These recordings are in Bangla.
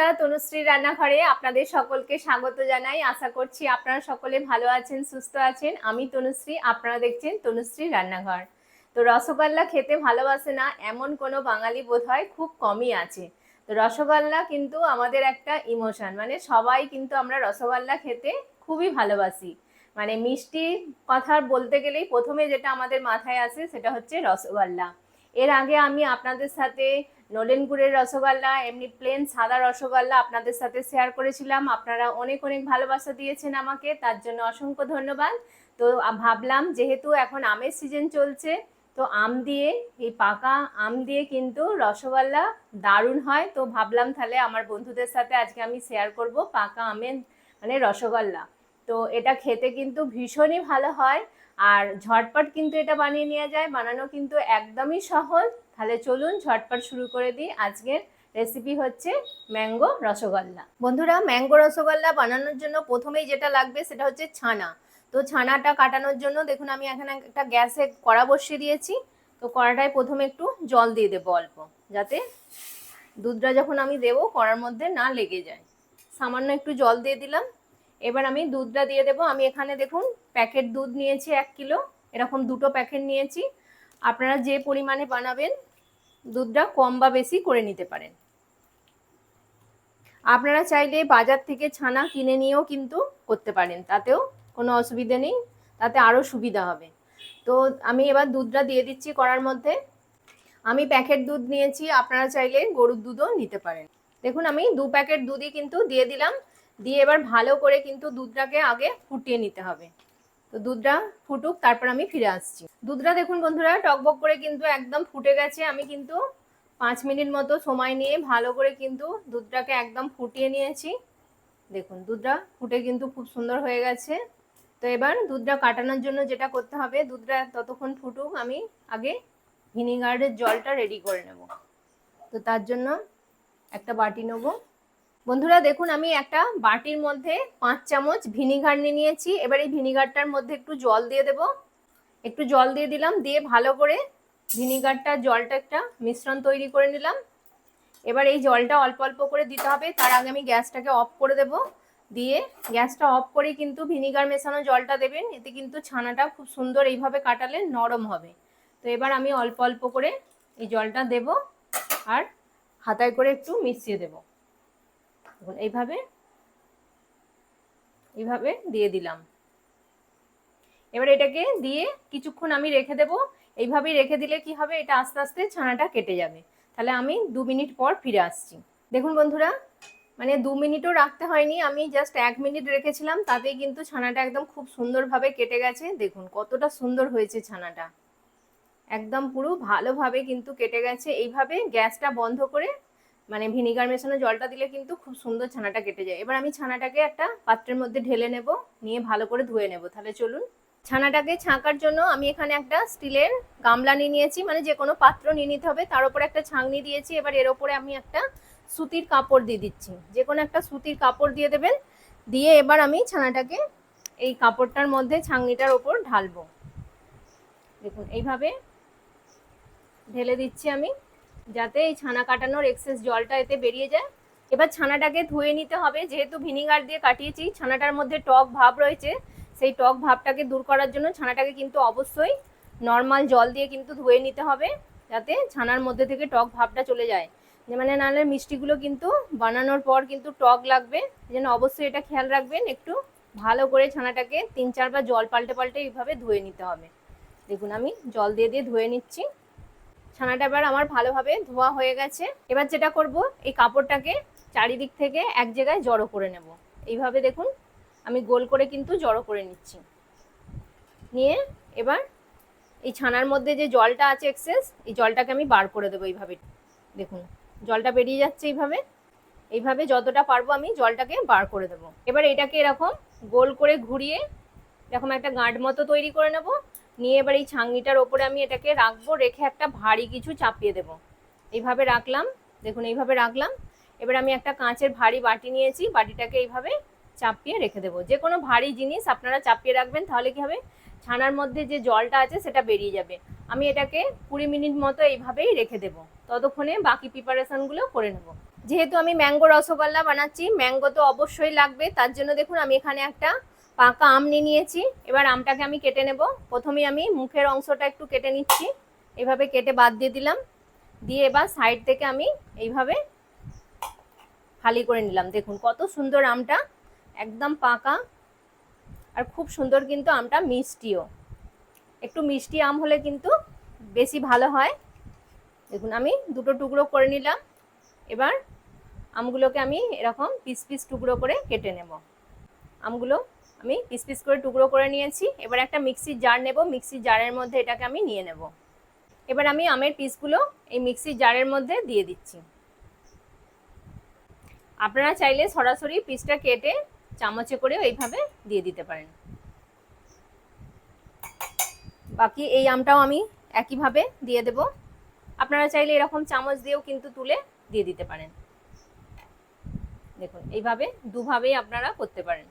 বন্ধুরা, তনুশ্রীর রান্নাঘরে আপনাদের সকলকে স্বাগত জানাই। আশা করছি আপনারা সকলে ভালো আছেন, সুস্থ আছেন। আমি তনুশ্রী, আপনারা দেখছেন তনুশ্রীর রান্নাঘর। তো রসগোল্লা খেতে ভালোবাসে না এমন কোনো বাঙালি বোধহয় খুব কমই আছে। তো রসগোল্লা কিন্তু আমাদের একটা ইমোশন, মানে সবাই কিন্তু আমরা রসগোল্লা খেতে খুবই ভালোবাসি। মানে মিষ্টি কথা বলতে গেলেই প্রথমে যেটা আমাদের মাথায় আসে সেটা হচ্ছে রসগোল্লা। এর আগে আমি আপনাদের সাথে নলেন গুড়ের রসগোল্লা, এমনি প্লেন সাদা রসগোল্লা আপনাদের সাথে শেয়ার করেছিলাম। আপনারা অনেক অনেক ভালোবাসা দিয়েছেন আমাকে, তার জন্য অসংখ্য ধন্যবাদ। তো ভাবলাম যেহেতু এখন আমের সিজন চলছে, তো আম দিয়ে, এই পাকা আম দিয়ে কিন্তু রসগোল্লা দারুণ হয়। তো ভাবলাম তাহলে আমার বন্ধুদের সাথে আজকে আমি শেয়ার করব পাকা আমের মানে রসগোল্লা। তো এটা খেতে কিন্তু ভীষণই ভালো হয়, আর ঝটপট কিন্তু এটা বানিয়ে নেওয়া যায়, বানানো কিন্তু একদমই সহজ। তাহলে চলুন ঝটপট শুরু করে দিই। আজকের রেসিপি হচ্ছে ম্যাঙ্গো রসগোল্লা। বন্ধুরা, ম্যাঙ্গো রসগোল্লা বানানোর জন্য প্রথমেই যেটা লাগবে সেটা হচ্ছে ছানা। তো ছানাটা কাটানোর জন্য দেখুন আমি এখানে একটা গ্যাসে কড়া বসিয়ে দিয়েছি। তো কড়াটায় প্রথমে একটু জল দিয়ে দেবো অল্প, যাতে দুধটা যখন আমি দেবো কড়ার মধ্যে না লেগে যায়। সামান্য একটু জল দিয়ে দিলাম। এবার আমি দুধটা দিয়ে দেবো। আমি এখানে দেখুন প্যাকেট দুধ নিয়েছি 1 কিলো, এরকম দুটো প্যাকেট নিয়েছি। আপনারা যে পরিমাণে বানাবেন দুধটা কম বা বেশি করে নিতে পারেন। আপনারা চাইলে বাজার থেকে ছানা কিনে নিয়েও কিন্তু করতে পারেন, তাতেও কোনো অসুবিধা নেই, তাতে আরও সুবিধা হবে। তো আমি এবার দুধটা দিয়ে দিচ্ছি কড়ার মধ্যে। আমি প্যাকেট দুধ নিয়েছি, আপনারা চাইলে গরুর দুধও নিতে পারেন। দেখুন আমি 2 প্যাকেট দুধই কিন্তু দিয়ে দিলাম। দিয়ে এবার ভালো করে কিন্তু দুধটাকে আগে ফুটিয়ে নিতে হবে। তো দুধটা ফুটুক, তারপর আমি ফিরে আসছি। দুধটা দেখুন বন্ধুরা টকবক করে কিন্তু একদম ফুটে গেছে। আমি কিন্তু 5 মিনিট মতো সময় নিয়ে ভালো করে কিন্তু দুধটাকে একদম ফুটিয়ে নিয়েছি। দেখুন দুধটা ফুটে কিন্তু খুব সুন্দর হয়ে গেছে। তো এবার দুধটা কাটানোর জন্য যেটা করতে হবে, দুধটা ততক্ষণ ফুটুক, আমি আগে ভিনিগারের জলটা রেডি করে নেব। তো তার জন্য একটা বাটি নেব। বন্ধুরা দেখুন আমি একটা বাটির মধ্যে 5 চামচ ভিনিগার নিয়ে নিয়েছি। এবার এই ভিনিগারটার মধ্যে একটু জল দিয়ে দেব। একটু জল দিয়ে দিলাম, দিয়ে ভালো করে ভিনিগারটা জলটা একটা মিশ্রণ তৈরি করে নিলাম। এবার এই জলটা অল্প অল্প করে দিতে হবে। তার আগে আমি গ্যাসটাকে অফ করে দেব। দিয়ে গ্যাসটা অফ করে কিন্তু ভিনিগার মেশানো জলটা দেবেন, এতে কিন্তু ছানাটা খুব সুন্দর এইভাবে কাটালে নরম হবে। তো এবার আমি অল্প অল্প করে এই জলটা দেব, আর হাতায় করে একটু মিশিয়ে দেব। এইভাবে এইভাবে দিয়ে দিলাম। এবার এটাকে দিয়ে কিছুক্ষণ আমি রেখে দেব। এইভাবেই রেখে দিলে কি হবে, এটা আস্তে আস্তে ছানাটা কেটে যাবে। তাহলে আমি 2 মিনিট পর ফিরে আসছি। দেখুন বন্ধুরা, মানে 2 মিনিটও রাখতে হয়নি, আমি জাস্ট 1 মিনিট রেখেছিলাম, তাতেই কিন্তু ছানাটা একদম খুব সুন্দরভাবে কেটে গেছে। দেখুন কতটা সুন্দর হয়েছে ছানাটা, একদম পুরো ভালোভাবে কিন্তু কেটে গেছে। এইভাবে গ্যাসটা বন্ধ করে মানে ভিনিগার মেশানো জলটা দিলে কিন্তু খুব সুন্দর ছানাটা কেটে যায়। এবার আমি ছানাটাকে একটা পাত্রের মধ্যে ঢেলে নেব, নিয়ে ভালো করে ধুয়ে নেব। তাহলে চলুন। ছানাটাকে ছাঁকার জন্য আমি এখানে একটা স্টিলের গামলা নিয়ে নিয়েছি, মানে যে কোনো পাত্র নিয়ে নিতে হবে। তার উপরে একটা ছাঁকনি দিয়েছি। এবার এর ওপরে আমি একটা সুতির কাপড় দিয়ে দিচ্ছি, যে কোনো একটা সুতির কাপড় দিয়ে দেবেন। দিয়ে এবার আমি ছানাটাকে এই কাপড়টার মধ্যে ছাঁকনিটার ওপর ঢালবো। দেখুন এইভাবে ঢেলে দিচ্ছি আমি, যাতে এই ছানা কাটানোর এক্সেস জলটা এতে বেরিয়ে যায়। এবার ছানাটাকে ধুয়ে নিতে হবে। যেহেতু ভিনিগার দিয়ে কাটিয়েছি, ছানাটার মধ্যে টক ভাব রয়েছে, সেই টক ভাবটাকে দূর করার জন্য ছানাটাকে কিন্তু অবশ্যই নর্মাল জল দিয়ে কিন্তু ধুয়ে নিতে হবে, যাতে ছানার মধ্যে থেকে টক ভাবটা চলে যায়। মানে নাহলে মিষ্টিগুলো কিন্তু বানানোর পর কিন্তু টক লাগবে, যেন অবশ্যই এটা খেয়াল রাখবেন। একটু ভালো করে ছানাটাকে 3-4 বার জল পাল্টে পাল্টে এইভাবে ধুয়ে নিতে হবে। দেখুন আমি জল দিয়ে দিয়ে ধুয়ে নিচ্ছি। ছানাটা এবার আমার ভালোভাবে ধোয়া হয়ে গেছে। এবার যেটা করব, এই কাপড়টাকে চারিদিক থেকে এক জায়গায় জড়ো করে নেব। এইভাবে দেখুন আমি গোল করে কিন্তু জড়ো করে নিচ্ছি। নিয়ে এবার এই ছানার মধ্যে যে জলটা আছে এক্সেস, এই জলটাকে আমি বার করে দেবো। এইভাবে দেখুন জলটা বেরিয়ে যাচ্ছে। এইভাবে এইভাবে যতটা পারবো আমি জলটাকে বার করে দেবো। এবার এটাকে এরকম গোল করে ঘুরিয়ে এরকম একটা গাঁট মতো তৈরি করে নেব। নিয়ে এবার এই ছাঁকনিটার ওপরে আমি এটাকে রাখবো, রেখে একটা ভারী কিছু চাপিয়ে দেব। এইভাবে রাখলাম, দেখুন এইভাবে রাখলাম। এবার আমি একটা কাঁচের ভারী বাটি নিয়েছি, বাটিটাকে এইভাবে চাপিয়ে রেখে দেবো। যে কোনো ভারী জিনিস আপনারা চাপিয়ে রাখবেন, তাহলে কি হবে, ছানার মধ্যে যে জলটা আছে সেটা বেরিয়ে যাবে। আমি এটাকে 20 মিনিট মতো এইভাবেই রেখে দেবো, ততক্ষণে বাকি প্রিপারেশনগুলো করে নেব। যেহেতু আমি ম্যাঙ্গো রসগোল্লা বানাচ্ছি, ম্যাঙ্গো তো অবশ্যই লাগবে, তার জন্য দেখুন আমি এখানে একটা পাকা আম নিয়ে নিয়েছি। এবার আমটাকে আমি কেটে নেব। প্রথমেই আমি মুখের অংশটা একটু কেটে নিচ্ছি, এভাবে কেটে বাদ দিয়ে দিলাম। দিয়ে এবার সাইড থেকে আমি এইভাবে ফালি করে নিলাম। দেখুন কত সুন্দর আমটা, একদম পাকা আর খুব সুন্দর, কিন্তু আমটা মিষ্টিও। একটু মিষ্টি আম হলে কিন্তু বেশি ভালো হয়। দেখুন আমি দুটো টুকরো করে নিলাম। এবার আমগুলোকে আমি এরকম পিস পিস টুকরো করে কেটে নেব। আমগুলো আমি পিস পিস করে টুকরো করে নিয়েছি। এবার একটা মিক্সির জার নেব, মিক্সির জারের মধ্যে এটাকে আমি নিয়ে নেব। এবার আমি আমের পিসগুলো এই মিক্সির জারের মধ্যে দিয়ে দিচ্ছি। আপনারা চাইলে সরাসরি পিসটা কেটে চামচে করেও এইভাবে দিয়ে দিতে পারেন। বাকি এই আমটাও আমি একইভাবে দিয়ে দেব। আপনারা চাইলে এরকম চামচ দিয়েও কিন্তু তুলে দিয়ে দিতে পারেন। দেখুন এইভাবে দুভাবেই আপনারা করতে পারেন।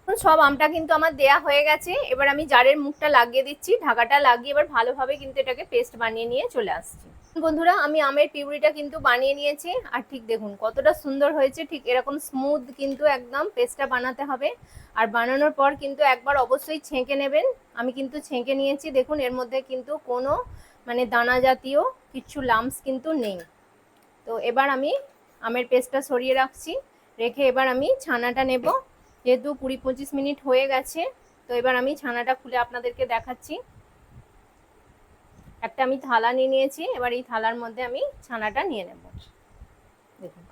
সব আমটা কিন্তু আমার দেয়া হয়ে গেছে। এবার আমি জারের মুখটা লাগিয়ে দিচ্ছি, ঢাকাটা লাগিয়ে এবার ভালোভাবে কিন্তু এটাকে পেস্ট বানিয়ে নিয়ে চলে আসছি। বন্ধুরা আমি আমের পিউরিটা কিন্তু বানিয়ে নিয়েছি, আর ঠিক দেখুন কতটা সুন্দর হয়েছে। ঠিক এরকম স্মুথ কিন্তু একদম পেস্টটা বানাতে হবে। আর বানানোর পর কিন্তু একবার অবশ্যই ছেঁকে নেবেন। আমি কিন্তু ছেঁকে নিয়েছি, দেখুন এর মধ্যে কিন্তু কোনো মানে দানা জাতীয় কিছু লাম্পস কিন্তু নেই। তো এবার আমি আমের পেস্টটা সরিয়ে রাখছি, রেখে এবার আমি ছানাটা নেব। যেহেতু 20-25 মিনিট হয়ে গেছে, তো এবার আমি ছানাটা খুলে আপনাদেরকে দেখাচ্ছি। একটা আমি থালা নিয়ে নিয়েছি, এবার এই থালার মধ্যে আমি ছানাটা নিয়ে নেব। দেখুন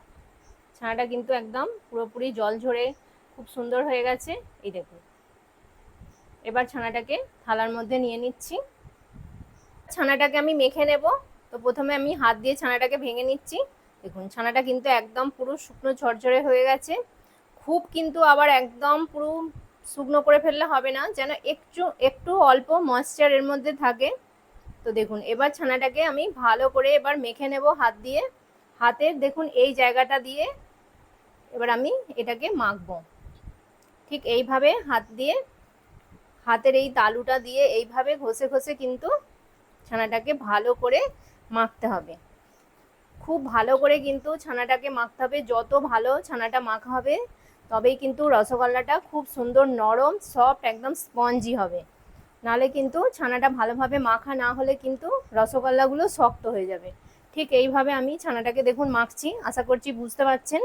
ছানাটা কিন্তু একদম পুরোপুরি জল ঝরে খুব সুন্দর হয়ে গেছে। এই দেখুন এবার ছানাটাকে থালার মধ্যে নিয়ে নিচ্ছি। ছানাটাকে আমি মেখে নেব। তো প্রথমে আমি হাত দিয়ে ছানাটাকে ভেঙে নিচ্ছি। দেখুন ছানাটা কিন্তু একদম পুরো শুকনো ঝরঝরে হয়ে গেছে। খুব কিন্তু আবার একদম পুরো শুকনো করে ফেললে হবে না, যেন একটু একটু অল্প ময়েশ্চার এর মধ্যে থাকে। তো দেখুন এবার ছানাটাকে আমি ভালো করে এবার মেখে নেব হাত দিয়ে। হাতের দেখুন এই জায়গাটা দিয়ে এবার আমি এটাকে মাখবো। ঠিক এইভাবে হাত দিয়ে, হাতের এই তালুটা দিয়ে এইভাবে ঘষে ঘষে কিন্তু ছানাটাকে ভালো করে মাখতে হবে। খুব ভালো করে কিন্তু ছানাটাকে মাখতে হবে। যত ভালো ছানাটা মাখা হবে তবেই কিন্তু রসগোল্লাটা খুব সুন্দর নরম সফট একদম স্পঞ্জি হবে। নালে কিন্তু ছানাটা ভালোভাবে মাখা না হলে কিন্তু রসগোল্লাগুলো শক্ত হয়ে যাবে। ঠিক এইভাবে আমি ছানাটাকে দেখুন মাখছি, আশা করছি বুঝতে পারছেন।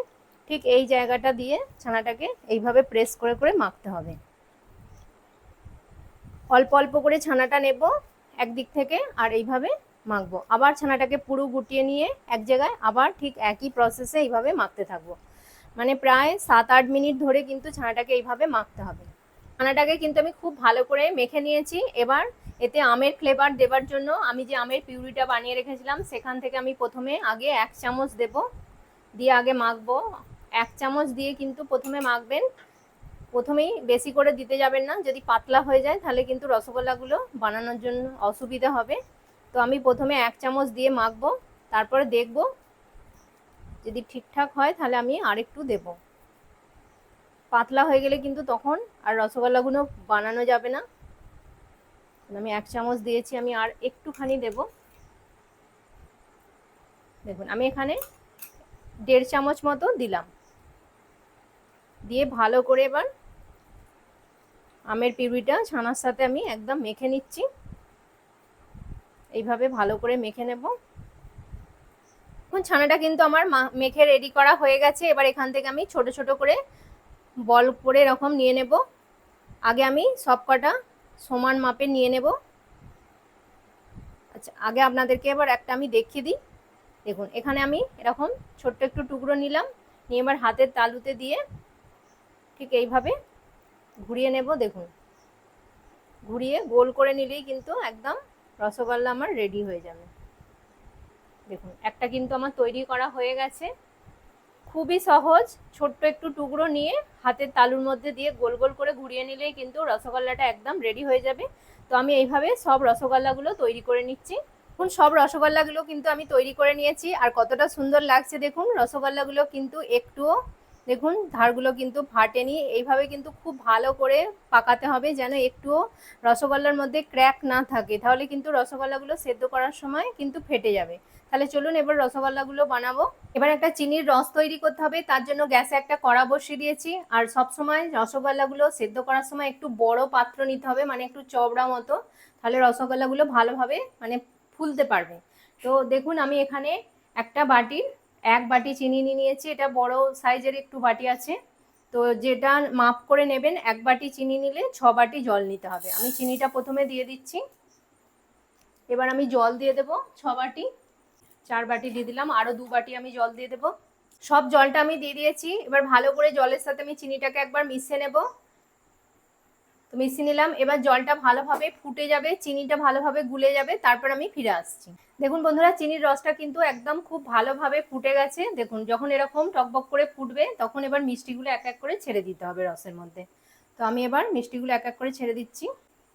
ঠিক এই জায়গাটা দিয়ে ছানাটাকে এইভাবে প্রেস করে করে মাখতে হবে। অল্প অল্প করে ছানাটা নেব একদিক থেকে, আর এইভাবে মাখবো। আবার ছানাটাকে পুরো গুটিয়ে নিয়ে এক জায়গায় আবার ঠিক একই প্রসেসে এইভাবে মাখতে থাকবো। মানে প্রায় 7-8 মিনিট ধরে কিন্তু ছানাটাকে এইভাবে মাখতে হবে। ছানাটাকে কিন্তু আমি খুব ভালো করে মেখে নিয়েছি। এবার এতে আমের ফ্লেভার দেবার জন্য আমি যে আমের পিউরিটা বানিয়ে রেখেছিলাম সেখান থেকে আমি প্রথমে আগে 1 চামচ দেব, দিয়ে আগে মাখবো। 1 চামচ দিয়ে কিন্তু প্রথমে মাখবেন। প্রথমেই বেশি করে দিতে যাবেন না, যদি পাতলা হয়ে যায় তাহলে কিন্তু রসগোল্লাগুলো বানানোর জন্য অসুবিধা হবে। তো আমি প্রথমে 1 চামচ দিয়ে মাখবো, তারপরে দেখব যদি ঠিকঠাক হয় তাহলে আমি আরেকটু দেব। পাতলা হয়ে গেলে কিন্তু তখন আর রসগোল্লাগুলো বানানো যাবে না। আমি 1 চামচ দিয়েছি, আমি আর একটুখানি দেব। দেখুন আমি এখানে 1.5 চামচ মতো দিলাম। দিয়ে ভালো করে এবার আমের পিউরিটা ছানার সাথে আমি একদম মেখে নিচ্ছি। এইভাবে ভালো করে মেখে নেব। এখন ছানাটা কিন্তু আমার মেখে রেডি করা হয়ে গেছে। এবার এখান থেকে আমি ছোট ছোট করে বল করে এরকম নিয়ে নেব। আগে আমি সব কটা সমান মাপে নিয়ে নেব। আচ্ছা আগে আপনাদেরকে এবার একটা আমি দেখিয়ে দিই। দেখুন এখানে আমি এরকম ছোট্ট একটু টুকরো নিলাম, নিয়ে এবার হাতের তালুতে দিয়ে ঠিক এইভাবে ঘুরিয়ে নেব। দেখুন ঘুরিয়ে গোল করে নিলেই কিন্তু একদম রসগোল্লা আমার রেডি হয়ে যাবে। দেখুন একটা কিন্তু আমার তৈরি করা হয়ে গেছে। খুবই সহজ, ছোট্ট একটু টুকরো নিয়ে হাতের তালুর মধ্যে দিয়ে গোল গোল করে ঘুরিয়ে নিলেই কিন্তু রসগোল্লাটা একদম রেডি হয়ে যাবে। তো আমি এইভাবে সব রসগোল্লাগুলো তৈরি করে নিচ্ছি। এখন সব রসগোল্লাগুলো কিন্তু আমি তৈরি করে নিয়েছি, আর কতটা সুন্দর লাগছে দেখুন। রসগোল্লাগুলো কিন্তু একটুও দেখুন ধারগুলো কিন্তু ফাটেনি। এইভাবে কিন্তু খুব ভালো করে পাকাতে হবে যেন একটুও রসগোল্লার মধ্যে ক্র্যাক না থাকে, তাহলে কিন্তু রসগোল্লাগুলো সেদ্ধ করার সময় কিন্তু ফেটে যাবে। তাহলে চলুন এবার রসগোল্লাগুলো বানাবো। এবার একটা চিনির রস তৈরি করতে হবে, তার জন্য গ্যাসে একটা কড়া বসিয়ে দিয়েছি। আর সবসময় রসগোল্লাগুলো সেদ্ধ করার সময় একটু বড় পাত্র নিতে হবে, মানে একটু চওড়া মতো, তাহলে রসগোল্লাগুলো ভালোভাবে মানে ফুলতে পারবে। তো দেখুন আমি এখানে একটা বাটির 1 বাটি চিনি নিয়ে নিয়েছি। এটা বড় সাইজের একটু বাটি আছে, তো যেটা মাপ করে নেবেন 1 বাটি চিনি নিলে 6 বাটি জল নিতে হবে। আমি চিনিটা প্রথমে দিয়ে দিচ্ছি, এবার আমি জল দিয়ে দেবো 6 বাটি, 4 বাটি দিয়ে দিলাম, আরও 2 বাটি আমি জল দিয়ে দেবো। সব জলটা আমি দিয়ে দিয়েছি। এবার ভালো করে জলের সাথে আমি চিনিটাকে একবার মিশিয়ে নেব। তো মিশিয়ে নিলাম। এবার জলটা ভালোভাবে ফুটে যাবে, চিনিটা ভালোভাবে গুলে যাবে, তারপর আমি ফিরে আসছি। দেখুন বন্ধুরা, চিনির রসটা কিন্তু একদম খুব ভালোভাবে ফুটে গেছে। দেখুন যখন এরকম টকবক করে ফুটবে তখন এবার মিষ্টিগুলো এক এক করে ছেড়ে দিতে হবে রসের মধ্যে। তো আমি এবার মিষ্টিগুলো এক এক করে ছেড়ে দিচ্ছি।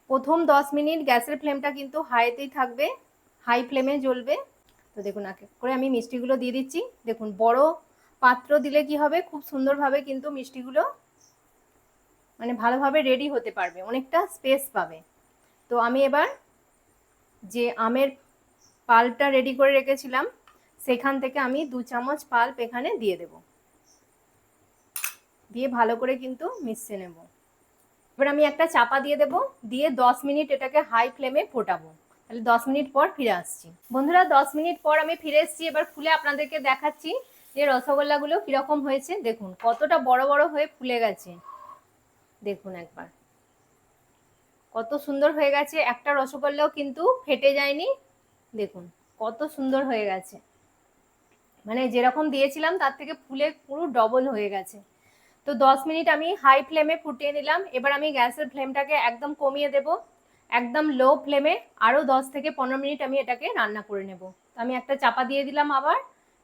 প্রথম 10 মিনিট গ্যাসের ফ্লেমটা কিন্তু হাইতেই থাকবে, হাই ফ্লেমে জ্বলবে। তো দেখুন এক এক করে আমি মিষ্টিগুলো দিয়ে দিচ্ছি। দেখুন বড় পাত্র দিলে কি হবে, খুব সুন্দরভাবে কিন্তু মিষ্টিগুলো মানে ভালোভাবে রেডি হতে পারবে, অনেকটা স্পেস পাবে। তো আমি এবার যে আমের পাল্পটা রেডি করে রেখেছিলাম সেখান থেকে আমি 2 চামচ পাল্প এখানে দিয়ে দেব, দিয়ে ভালো করে কিন্তু মিশিয়ে নেব। এবার আমি একটা চাপা দিয়ে দেব, দিয়ে 10 মিনিট এটাকে হাই ফ্লেমে ফোটাবো। তাহলে 10 মিনিট পর ফিরে আসছি। বন্ধুরা 10 মিনিট পর আমি ফিরে এসেছি। এবার খুলে আপনাদেরকে দেখাচ্ছি যে রসগোল্লাগুলো কিরকম হয়েছে। দেখুন কতটা বড় বড় হয়ে ফুলে গেছে, দেখুন একবার কত সুন্দর হয়ে গেছে। একটা রসগোল্লাও কিন্তু ফেটে যায়নি, দেখুন কত সুন্দর হয়ে গেছে, মানে যেরকম দিয়েছিলাম তার থেকে ফুলে পুরো ডবল হয়ে গেছে। তো 10 মিনিট আমি হাই ফ্লেমে ফুটিয়ে নিলাম। এবার আমি গ্যাসের ফ্লেমটাকে একদম কমিয়ে দেব, একদম লো ফ্লেমে আরও 10 থেকে 15 মিনিট আমি এটাকে রান্না করে নেব। তো আমি একটা চাপা দিয়ে দিলাম আবার,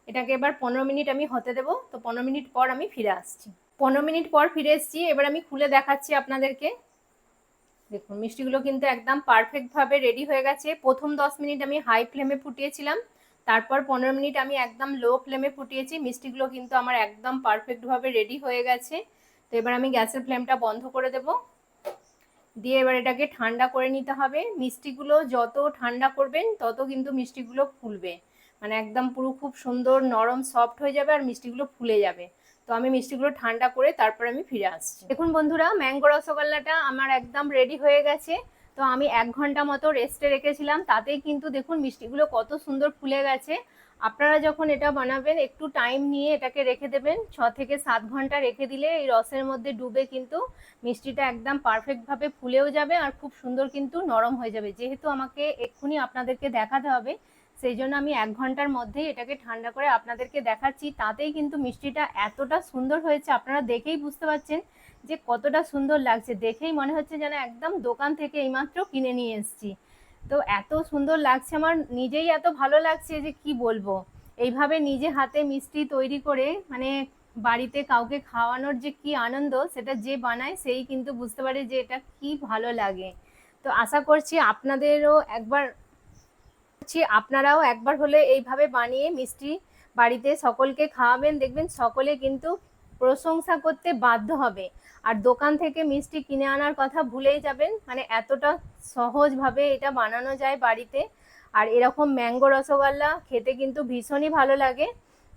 এটাকে এবার 15 মিনিট আমি হতে দেব। তো 15 মিনিট পর আমি ফিরে আসছি। 15 মিনিট পর ফিরে এসেছি। এবার আমি খুলে দেখাচ্ছি আপনাদেরকে। দেখুন মিষ্টিগুলো কিন্তু একদম পারফেক্টভাবে রেডি হয়ে গেছে। প্রথম 10 মিনিট আমি হাই ফ্লেমে ফুটিয়েছিলাম, তারপর 15 মিনিট আমি একদম লো ফ্লেমে ফুটিয়েছি। মিষ্টিগুলো কিন্তু আমার একদম পারফেক্টভাবে রেডি হয়ে গেছে। তো এবার আমি গ্যাসের ফ্লেমটা বন্ধ করে দেব, দিয়ে এবার এটাকে ঠান্ডা করে নিতে হবে। মিষ্টিগুলো যত ঠান্ডা করবেন তত কিন্তু মিষ্টিগুলো ফুলবে, মানে একদম পুরো খুব সুন্দর নরম সফট হয়ে যাবে আর মিষ্টিগুলো ফুলে যাবে। তো আমি মিষ্টিগুলো ঠান্ডা করে তারপর আমি ফিরে আসছি। দেখুন বন্ধুরা, ম্যাঙ্গো রসগোল্লাটা আমার একদম রেডি হয়ে গেছে। তো আমি 1 ঘন্টা মতো রেস্টে রেখেছিলাম, তাতেই কিন্তু দেখুন মিষ্টিগুলো কত সুন্দর ফুলে গেছে। আপনারা যখন এটা বানাবেন একটু টাইম নিয়ে এটাকে রেখে দেবেন, 6 থেকে 7 ঘন্টা রেখে দিলে এই রসের মধ্যে ডুবে কিন্তু মিষ্টিটা একদম পারফেক্টভাবে ফুলেও যাবে আর খুব সুন্দর কিন্তু নরম হয়ে যাবে। যেহেতু আমাকে এক্ষুনি আপনাদেরকে দেখাতে হবে, সেই জন্য আমি 1 ঘন্টার মধ্যেই এটাকে ঠান্ডা করে আপনাদেরকে দেখাচ্ছি। তাতেই কিন্তু মিষ্টিটা এতটা সুন্দর হয়েছে, আপনারা দেখেই বুঝতে পারছেন যে কতটা সুন্দর লাগছে। দেখেই মনে হচ্ছে যেন একদম দোকান থেকে এইমাত্র কিনে নিয়ে এসেছি। তো এত সুন্দর লাগছে, আমার নিজেই এত ভালো লাগছে যে কি বলবো। এইভাবে নিজে হাতে মিষ্টি তৈরি করে মানে বাড়িতে কাউকে খাওয়ানোর যে কি আনন্দ, সেটা যে বানায় সেই কিন্তু বুঝতে পারে যে এটা কি ভালো লাগে। তো আশা করছি আপনারাও একবার হলে এইভাবে বানিয়ে মিষ্টি বাড়িতে সকলকে খাওয়াবেন, দেখবেন সকলে কিন্তু প্রশংসা করতে বাধ্য হবে। আর দোকান থেকে মিষ্টি কিনে আনার কথা ভুলেই যাবেন, মানে এতটা সহজভাবে এটা বানানো যায় বাড়িতে। আর এরকম ম্যাঙ্গো রসগোল্লা খেতে কিন্তু ভীষণই ভালো লাগে।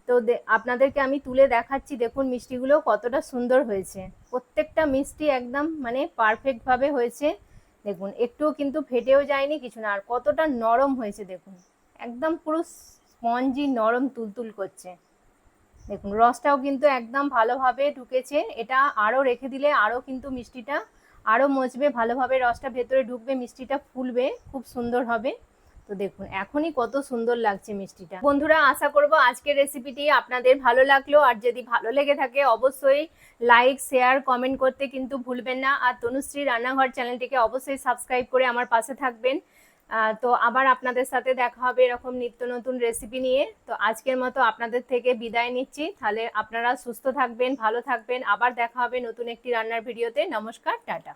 তো আপনাদেরকে আমি তুলে দেখাচ্ছি, দেখুন মিষ্টিগুলো কতটা সুন্দর হয়েছে। প্রত্যেকটা মিষ্টি একদম মানে পারফেক্টভাবে হয়েছে। দেখুন একটুও কিন্তু ফেটেও যায়নি কিছু না, আর কতটা নরম হয়েছে দেখুন, একদম পুরো স্পঞ্জি নরম তুলতুল করছে। দেখুন রসটাও কিন্তু একদম ভালোভাবে ঢুকেছে। এটা আরও রেখে দিলে আরও কিন্তু মিষ্টিটা আরও মজবে, ভালোভাবে রসটা ভেতরে ঢুকবে, মিষ্টিটা ফুলবে, খুব সুন্দর হবে। তো দেখুন এখনই কত সুন্দর লাগছে মিষ্টিটা। বন্ধুরা আশা করব আজকের রেসিপিটি আপনাদের ভালো লাগলো, আর যদি ভালো লেগে থাকে অবশ্যই লাইক শেয়ার কমেন্ট করতে কিন্তু ভুলবেন না। আর তনুশ্রী রান্নাঘর চ্যানেলটিকে অবশ্যই সাবস্ক্রাইব করে আমার পাশে থাকবেন। তো আবার আপনাদের সাথে দেখা হবে এরকম নিত্য নতুন রেসিপি নিয়ে। তো আজকের মতো আপনাদের থেকে বিদায় নিচ্ছি। তাহলে আপনারা সুস্থ থাকবেন, ভালো থাকবেন, আবার দেখা হবে নতুন একটি রান্নার ভিডিওতে। নমস্কার, টাটা।